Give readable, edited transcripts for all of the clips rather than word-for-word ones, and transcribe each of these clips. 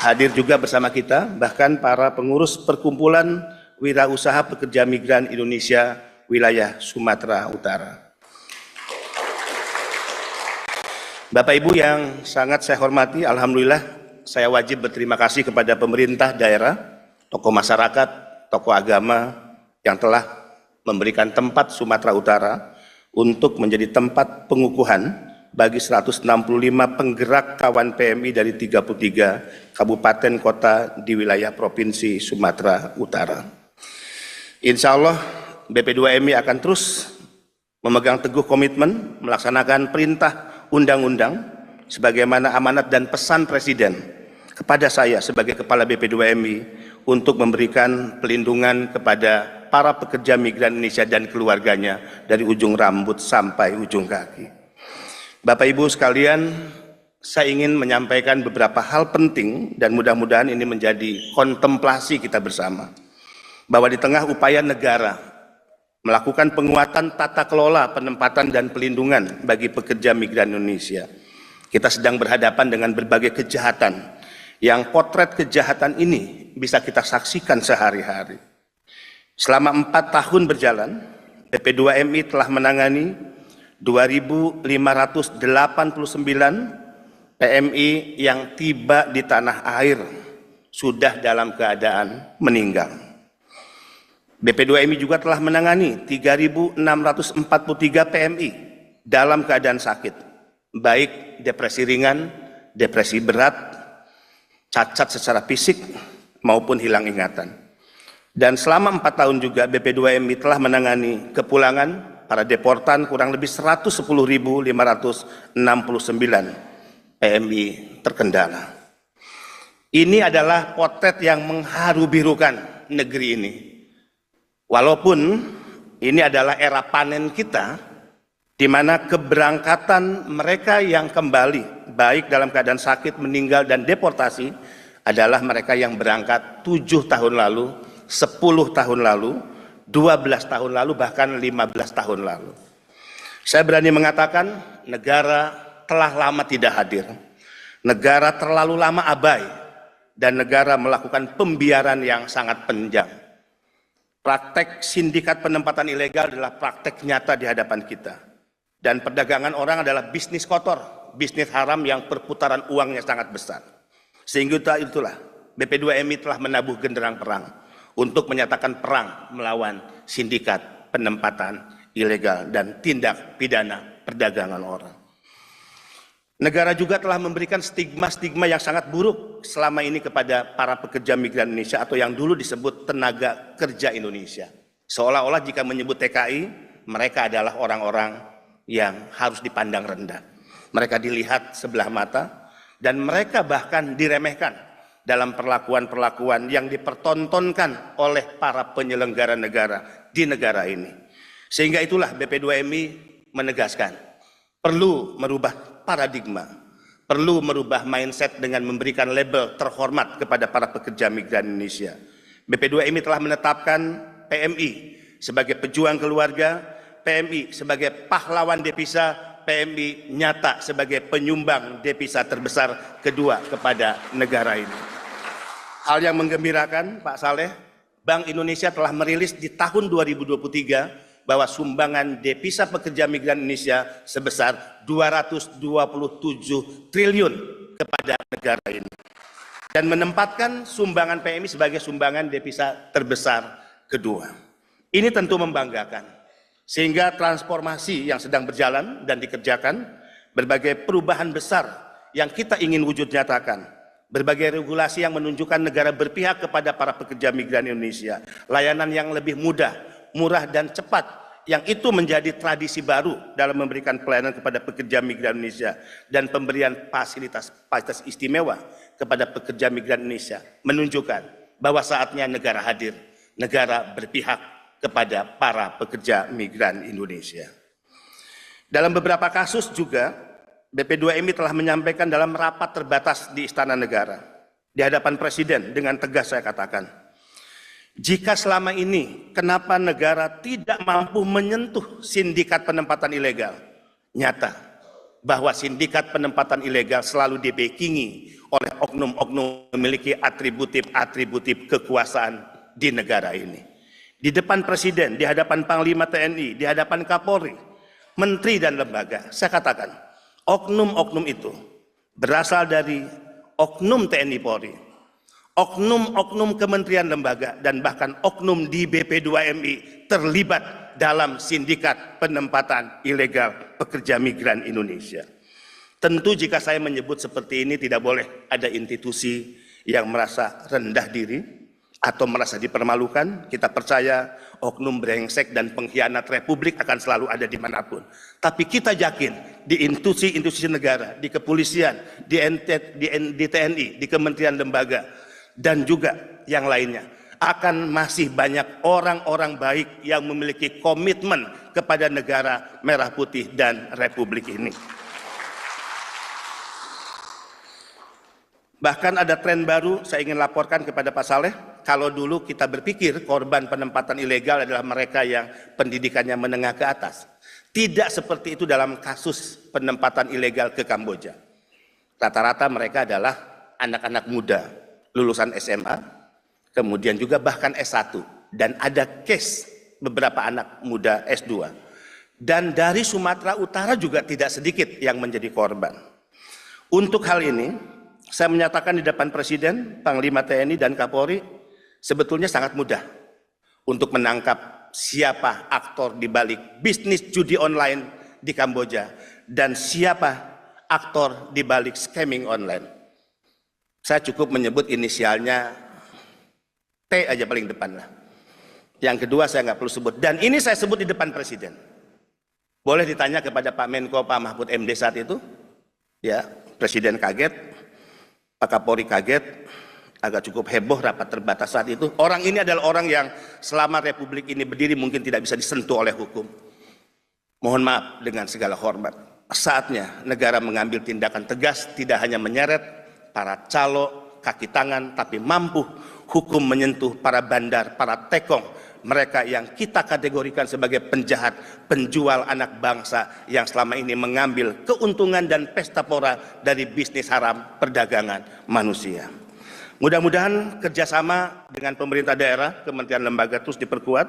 Hadir juga bersama kita bahkan para pengurus Perkumpulan Wirausaha Pekerja Migran Indonesia wilayah Sumatera Utara. Bapak Ibu yang sangat saya hormati, alhamdulillah saya wajib berterima kasih kepada pemerintah daerah, tokoh masyarakat, tokoh agama yang telah memberikan tempat Sumatera Utara untuk menjadi tempat pengukuhan bagi 165 penggerak kawan PMI dari 33 kabupaten kota di wilayah Provinsi Sumatera Utara. Insya Allah BP2MI akan terus memegang teguh komitmen melaksanakan perintah undang-undang sebagaimana amanat dan pesan Presiden kepada saya sebagai Kepala BP2MI untuk memberikan pelindungan kepada para pekerja migran Indonesia dan keluarganya dari ujung rambut sampai ujung kaki. Bapak Ibu sekalian, saya ingin menyampaikan beberapa hal penting dan mudah-mudahan ini menjadi kontemplasi kita bersama. Bahwa di tengah upaya negara melakukan penguatan tata kelola penempatan dan pelindungan bagi pekerja migran Indonesia, kita sedang berhadapan dengan berbagai kejahatan yang potret kejahatan ini bisa kita saksikan sehari-hari. Selama 4 tahun berjalan, BP2MI telah menangani 2.589 PMI yang tiba di tanah air sudah dalam keadaan meninggal. BP2MI juga telah menangani 3.643 PMI dalam keadaan sakit, baik depresi ringan, depresi berat, cacat secara fisik, maupun hilang ingatan. Dan selama 4 tahun juga BP2MI telah menangani kepulangan para deportan kurang lebih 110.569 PMI terkendala. Ini adalah potret yang mengharu-birukan negeri ini. Walaupun ini adalah era panen kita, di mana keberangkatan mereka yang kembali, baik dalam keadaan sakit, meninggal, dan deportasi, adalah mereka yang berangkat 7 tahun lalu, 10 tahun lalu, 12 tahun lalu, bahkan 15 tahun lalu. Saya berani mengatakan negara telah lama tidak hadir. Negara terlalu lama abai dan negara melakukan pembiaran yang sangat panjang. Praktek sindikat penempatan ilegal adalah praktek nyata di hadapan kita. Dan perdagangan orang adalah bisnis kotor, bisnis haram yang perputaran uangnya sangat besar. Sehingga itulah BP2MI telah menabuh genderang perang untuk menyatakan perang melawan sindikat penempatan ilegal dan tindak pidana perdagangan orang. Negara juga telah memberikan stigma-stigma yang sangat buruk selama ini kepada para pekerja migran Indonesia atau yang dulu disebut tenaga kerja Indonesia. Seolah-olah jika menyebut TKI, mereka adalah orang-orang yang harus dipandang rendah. Mereka dilihat sebelah mata dan mereka bahkan diremehkan dalam perlakuan-perlakuan yang dipertontonkan oleh para penyelenggara negara di negara ini. Sehingga itulah BP2MI menegaskan, perlu merubah paradigma, perlu merubah mindset dengan memberikan label terhormat kepada para pekerja migran Indonesia. BP2MI telah menetapkan PMI sebagai pejuang keluarga, PMI sebagai pahlawan devisa, PMI nyata sebagai penyumbang devisa terbesar kedua kepada negara ini. Hal yang menggembirakan, Pak Saleh, Bank Indonesia telah merilis di tahun 2023 bahwa sumbangan devisa pekerja migran Indonesia sebesar 227 triliun kepada negara ini. Dan menempatkan sumbangan PMI sebagai sumbangan devisa terbesar kedua. Ini tentu membanggakan. Sehingga transformasi yang sedang berjalan dan dikerjakan, berbagai perubahan besar yang kita ingin wujud nyatakan, berbagai regulasi yang menunjukkan negara berpihak kepada para pekerja migran Indonesia, layanan yang lebih mudah, murah dan cepat, yang itu menjadi tradisi baru dalam memberikan pelayanan kepada pekerja migran Indonesia dan pemberian fasilitas istimewa kepada pekerja migran Indonesia, menunjukkan bahwa saatnya negara hadir, negara berpihak kepada para pekerja migran Indonesia. Dalam beberapa kasus juga, BP2MI telah menyampaikan dalam rapat terbatas di Istana Negara, di hadapan Presiden dengan tegas saya katakan, jika selama ini kenapa negara tidak mampu menyentuh sindikat penempatan ilegal, nyata bahwa sindikat penempatan ilegal selalu dibackingi oleh oknum-oknum memiliki atributif kekuasaan di negara ini. Di depan Presiden, di hadapan Panglima TNI, di hadapan Kapolri, Menteri dan lembaga, saya katakan, oknum-oknum itu berasal dari oknum TNI Polri, oknum-oknum kementerian lembaga, dan bahkan oknum di BP2MI terlibat dalam sindikat penempatan ilegal pekerja migran Indonesia. Tentu jika saya menyebut seperti ini tidak boleh ada institusi yang merasa rendah diri atau merasa dipermalukan. Kita percaya oknum brengsek dan pengkhianat Republik akan selalu ada dimanapun. Tapi kita yakin di institusi-institusi negara, di kepolisian, di TNI, di kementerian lembaga, dan juga yang lainnya, akan masih banyak orang-orang baik yang memiliki komitmen kepada negara merah putih dan Republik ini. Bahkan ada tren baru saya ingin laporkan kepada Pak Saleh. Kalau dulu kita berpikir korban penempatan ilegal adalah mereka yang pendidikannya menengah ke atas. Tidak seperti itu dalam kasus penempatan ilegal ke Kamboja. Rata-rata mereka adalah anak-anak muda, lulusan SMA, kemudian juga bahkan S1, dan ada case beberapa anak muda S2. Dan dari Sumatera Utara juga tidak sedikit yang menjadi korban. Untuk hal ini, saya menyatakan di depan Presiden, Panglima TNI, dan Kapolri, sebetulnya sangat mudah untuk menangkap siapa aktor di balik bisnis judi online di Kamboja dan siapa aktor di balik scamming online. Saya cukup menyebut inisialnya T aja paling depan lah. Yang kedua saya nggak perlu sebut. Dan ini saya sebut di depan Presiden. Boleh ditanya kepada Pak Menko, Pak Mahfud MD saat itu. Ya, Presiden kaget, Pak Kapolri kaget, agak cukup heboh rapat terbatas saat itu. Orang ini adalah orang yang selama Republik ini berdiri mungkin tidak bisa disentuh oleh hukum. Mohon maaf dengan segala hormat. Saatnya negara mengambil tindakan tegas, tidak hanya menyeret para calo, kaki tangan, tapi mampu hukum menyentuh para bandar, para tekong, mereka yang kita kategorikan sebagai penjahat, penjual anak bangsa yang selama ini mengambil keuntungan dan pesta pora dari bisnis haram perdagangan manusia. Mudah-mudahan kerjasama dengan pemerintah daerah, kementerian lembaga terus diperkuat.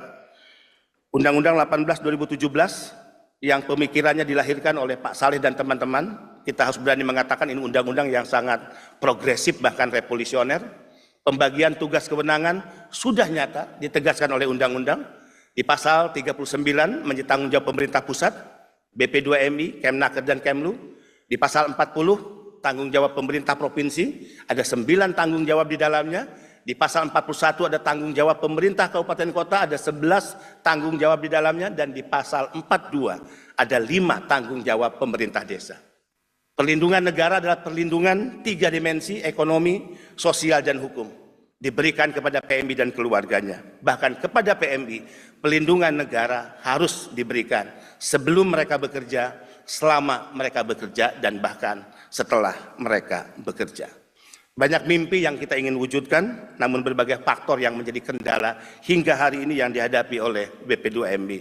Undang-Undang 18 2017 yang pemikirannya dilahirkan oleh Pak Saleh dan teman-teman, kita harus berani mengatakan ini undang-undang yang sangat progresif bahkan revolusioner. Pembagian tugas kewenangan sudah nyata ditegaskan oleh undang-undang. Di pasal 39 menjadi tanggung jawab pemerintah pusat, BP2MI, Kemnaker dan Kemlu. Di pasal 40 tanggung jawab pemerintah provinsi, ada 9 tanggung jawab di dalamnya. Di pasal 41 ada tanggung jawab pemerintah kabupaten kota, ada 11 tanggung jawab di dalamnya. Dan di pasal 42 ada 5 tanggung jawab pemerintah desa. Perlindungan negara adalah perlindungan 3 dimensi, ekonomi, sosial, dan hukum. Diberikan kepada PMI dan keluarganya. Bahkan kepada PMI, perlindungan negara harus diberikan sebelum mereka bekerja, selama mereka bekerja, dan bahkan setelah mereka bekerja. Banyak mimpi yang kita ingin wujudkan, namun berbagai faktor yang menjadi kendala hingga hari ini yang dihadapi oleh BP2MI.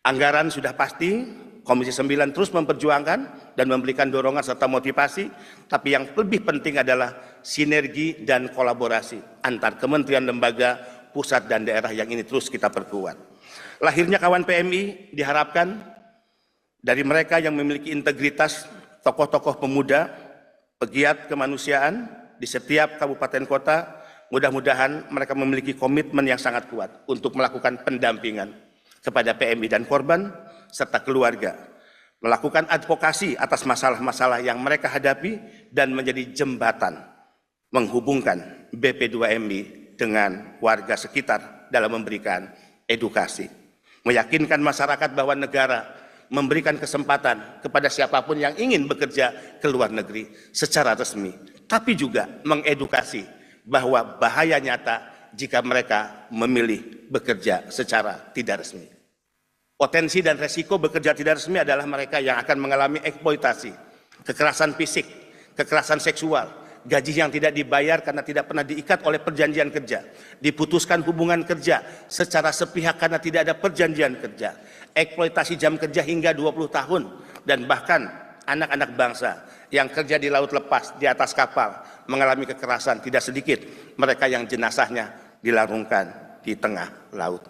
Anggaran sudah pasti, Komisi 9 terus memperjuangkan dan memberikan dorongan serta motivasi, tapi yang lebih penting adalah sinergi dan kolaborasi antar kementerian, lembaga, pusat dan daerah yang ini terus kita perkuat. Lahirnya kawan PMI diharapkan dari mereka yang memiliki integritas, tokoh-tokoh pemuda, pegiat kemanusiaan di setiap kabupaten kota, mudah-mudahan mereka memiliki komitmen yang sangat kuat untuk melakukan pendampingan kepada PMI dan korban, serta keluarga, melakukan advokasi atas masalah-masalah yang mereka hadapi dan menjadi jembatan menghubungkan BP2MI dengan warga sekitar dalam memberikan edukasi, meyakinkan masyarakat bahwa negara memberikan kesempatan kepada siapapun yang ingin bekerja ke luar negeri secara resmi, tapi juga mengedukasi bahwa bahaya nyata jika mereka memilih bekerja secara tidak resmi. Potensi dan resiko bekerja tidak resmi adalah mereka yang akan mengalami eksploitasi, kekerasan fisik, kekerasan seksual, gaji yang tidak dibayar karena tidak pernah diikat oleh perjanjian kerja, diputuskan hubungan kerja secara sepihak karena tidak ada perjanjian kerja, eksploitasi jam kerja hingga 20 tahun, dan bahkan anak-anak bangsa yang kerja di laut lepas, di atas kapal, mengalami kekerasan tidak sedikit mereka yang jenazahnya dilarungkan di tengah laut.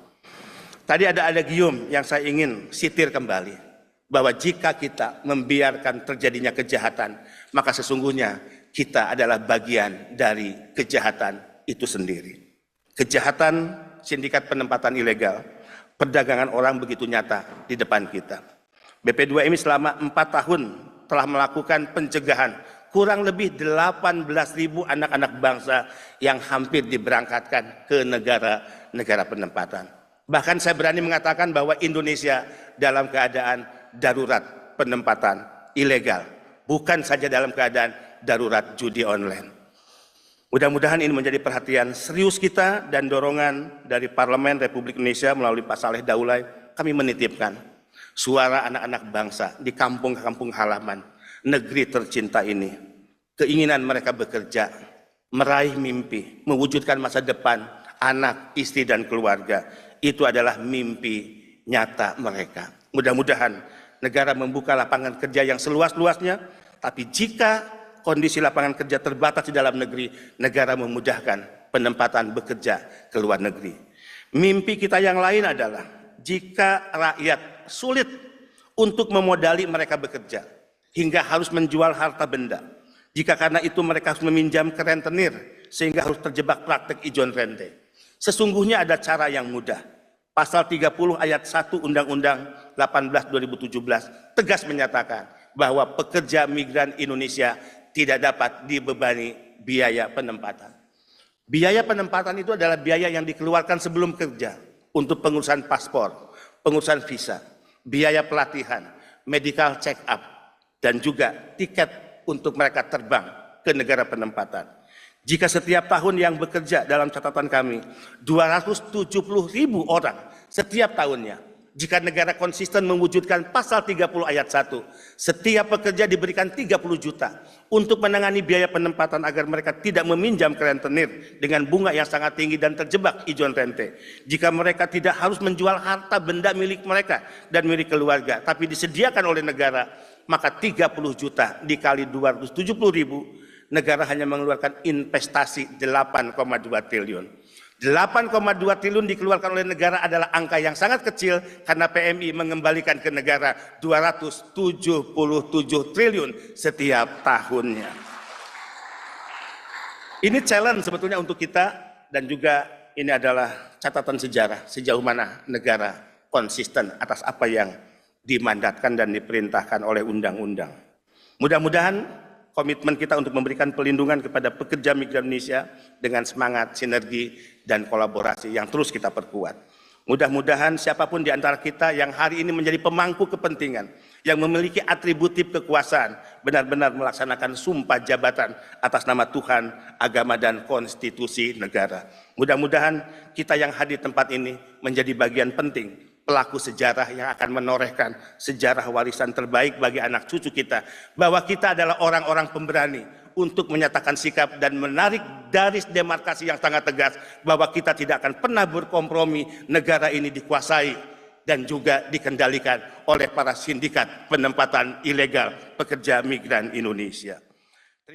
Tadi ada adagium yang saya ingin sitir kembali, bahwa jika kita membiarkan terjadinya kejahatan, maka sesungguhnya kita adalah bagian dari kejahatan itu sendiri. Kejahatan sindikat penempatan ilegal, perdagangan orang begitu nyata di depan kita. BP2MI selama 4 tahun telah melakukan pencegahan kurang lebih 18.000 anak-anak bangsa yang hampir diberangkatkan ke negara-negara penempatan. Bahkan saya berani mengatakan bahwa Indonesia dalam keadaan darurat penempatan ilegal, bukan saja dalam keadaan darurat judi online. Mudah-mudahan ini menjadi perhatian serius kita dan dorongan dari Parlemen Republik Indonesia melalui Pak Saleh Daulay. Kami menitipkan suara anak-anak bangsa di kampung-kampung halaman negeri tercinta ini. Keinginan mereka bekerja, meraih mimpi, mewujudkan masa depan anak, istri, dan keluarga. Itu adalah mimpi nyata mereka. Mudah-mudahan negara membuka lapangan kerja yang seluas-luasnya, tapi jika kondisi lapangan kerja terbatas di dalam negeri, negara memudahkan penempatan bekerja ke luar negeri. Mimpi kita yang lain adalah jika rakyat sulit untuk memodali mereka bekerja, hingga harus menjual harta benda, jika karena itu mereka harus meminjam ke rentenir, sehingga harus terjebak praktek ijon rente. Sesungguhnya ada cara yang mudah. Pasal 30 ayat 1 Undang-Undang 18 2017 tegas menyatakan bahwa pekerja migran Indonesia tidak dapat dibebani biaya penempatan. Biaya penempatan itu adalah biaya yang dikeluarkan sebelum kerja untuk pengurusan paspor, pengurusan visa, biaya pelatihan, medical check up, dan juga tiket untuk mereka terbang ke negara penempatan. Jika setiap tahun yang bekerja dalam catatan kami 270.000 orang setiap tahunnya, jika negara konsisten mewujudkan pasal 30 ayat 1, setiap pekerja diberikan 30 juta untuk menangani biaya penempatan agar mereka tidak meminjam ke rentenir dengan bunga yang sangat tinggi dan terjebak ijon rente. Jika mereka tidak harus menjual harta benda milik mereka dan milik keluarga, tapi disediakan oleh negara, maka 30 juta dikali 270.000, negara hanya mengeluarkan investasi 8,2 triliun. 8,2 triliun dikeluarkan oleh negara adalah angka yang sangat kecil karena PMI mengembalikan ke negara 277 triliun setiap tahunnya. Ini challenge sebetulnya untuk kita, dan juga ini adalah catatan sejarah sejauh mana negara konsisten atas apa yang dimandatkan dan diperintahkan oleh undang-undang. Mudah-mudahan komitmen kita untuk memberikan pelindungan kepada pekerja migran Indonesia dengan semangat, sinergi, dan kolaborasi yang terus kita perkuat. Mudah-mudahan siapapun di antara kita yang hari ini menjadi pemangku kepentingan, yang memiliki atributif kekuasaan, benar-benar melaksanakan sumpah jabatan atas nama Tuhan, agama, dan konstitusi negara. Mudah-mudahan kita yang hadir di tempat ini menjadi bagian penting, pelaku sejarah yang akan menorehkan sejarah warisan terbaik bagi anak cucu kita, bahwa kita adalah orang-orang pemberani untuk menyatakan sikap dan menarik garis demarkasi yang sangat tegas bahwa kita tidak akan pernah berkompromi negara ini dikuasai dan juga dikendalikan oleh para sindikat penempatan ilegal pekerja migran Indonesia.